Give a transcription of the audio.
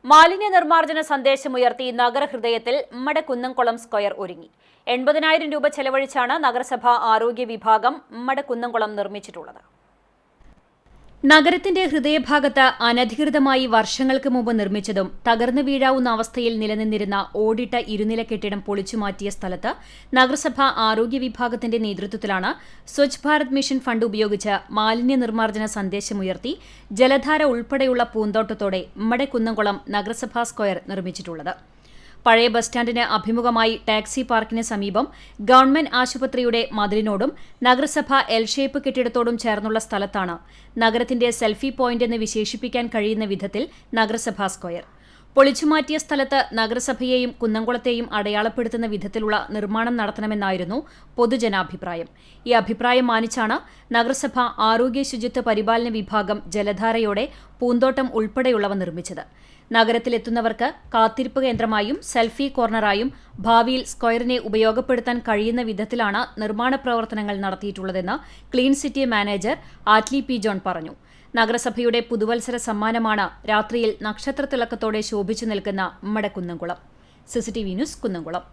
മാലിന്യ നിർമ്മാർജ്ജന സന്ദേശമുയർത്തി നഗരഹൃദയത്തിൽ മ്മടെ കുന്നംകുളം സ്ക്വയർ ഒരുങ്ങി. 80,000 രൂപ ചെലവഴിച്ചാണ് നഗരസഭ ആരോഗ്യ വിഭാഗം മ്മടെ കുന്നംകുളം നിർമ്മിച്ചിട്ടുള്ളത്. നഗരത്തിന്റെ ഹൃദയഭാഗത്ത് അനധികൃതമായി വർഷങ്ങൾക്ക് മുമ്പ് നിർമ്മിച്ചതും തകർന്നു വീഴാവുന്ന അവസ്ഥയിൽ നിലനിന്നിരുന്ന ഓടിട്ട ഇരുനില കെട്ടിടം പൊളിച്ചുമാറ്റിയ സ്ഥലത്ത് നഗരസഭ ആരോഗ്യ വിഭാഗത്തിന്റെ നേതൃത്വത്തിലാണ് സ്വച്ഛ് ഭാരത് മിഷൻ ഫണ്ട് ഉപയോഗിച്ച് മാലിന്യ നിർമ്മാർജ്ജന സന്ദേശമുയർത്തി ജലധാര ഉൾപ്പെടെയുള്ള പൂന്തോട്ടത്തോടെ മ്മടെ കുന്നംകുളം നഗരസഭാ സ്ക്വയർ നിർമ്മിച്ചിട്ടുള്ളത്. പഴയ ബസ് സ്റ്റാൻഡിന് അഭിമുഖമായി ടാക്സി പാർക്കിന് സമീപം ഗവൺമെന്റ് ആശുപത്രിയുടെ മതിലിനോടും നഗരസഭ എൽ ഷേപ്പ് കെട്ടിടത്തോടും ചേർന്നുള്ള സ്ഥലത്താണ് നഗരത്തിന്റെ സെൽഫി പോയിന്റ് എന്ന് വിശേഷിപ്പിക്കാൻ കഴിയുന്ന വിധത്തിൽ നഗരസഭാ സ്ക്വയർ. പൊളിച്ചുമാറ്റിയ സ്ഥലത്ത് നഗരസഭയെയും കുന്നംകുളത്തെയും അടയാളപ്പെടുത്തുന്ന വിധത്തിലുള്ള നിർമ്മാണം നടത്തണമെന്നായിരുന്നു പൊതുജനാഭിപ്രായം. ഈ അഭിപ്രായം മാനിച്ചാണ് നഗരസഭ ആരോഗ്യ ശുചിത്വ പരിപാലന വിഭാഗം ജലധാരയോടെ പൂന്തോട്ടം ഉൾപ്പെടെയുള്ളവ നിർമ്മിച്ചത്. നഗരത്തിലെത്തുന്നവർക്ക് കാത്തിരിപ്പ് കേന്ദ്രമായും സെൽഫി കോർണറായും ഭാവിയിൽ സ്ക്വയറിനെ ഉപയോഗപ്പെടുത്താൻ കഴിയുന്ന വിധത്തിലാണ് നിർമ്മാണ പ്രവർത്തനങ്ങൾ നടത്തിയിട്ടുള്ളതെന്ന് clean city manager Attlee P John പറഞ്ഞു. നഗരസഭയുടെ പുതുവത്സര സമ്മാനമാണ് രാത്രിയിൽ നക്ഷത്രത്തിളക്കത്തോടെ ശോഭിച്ചു നിൽക്കുന്ന മ്മടെ കുന്നംകുളം. CCTV news Kunnamkulam.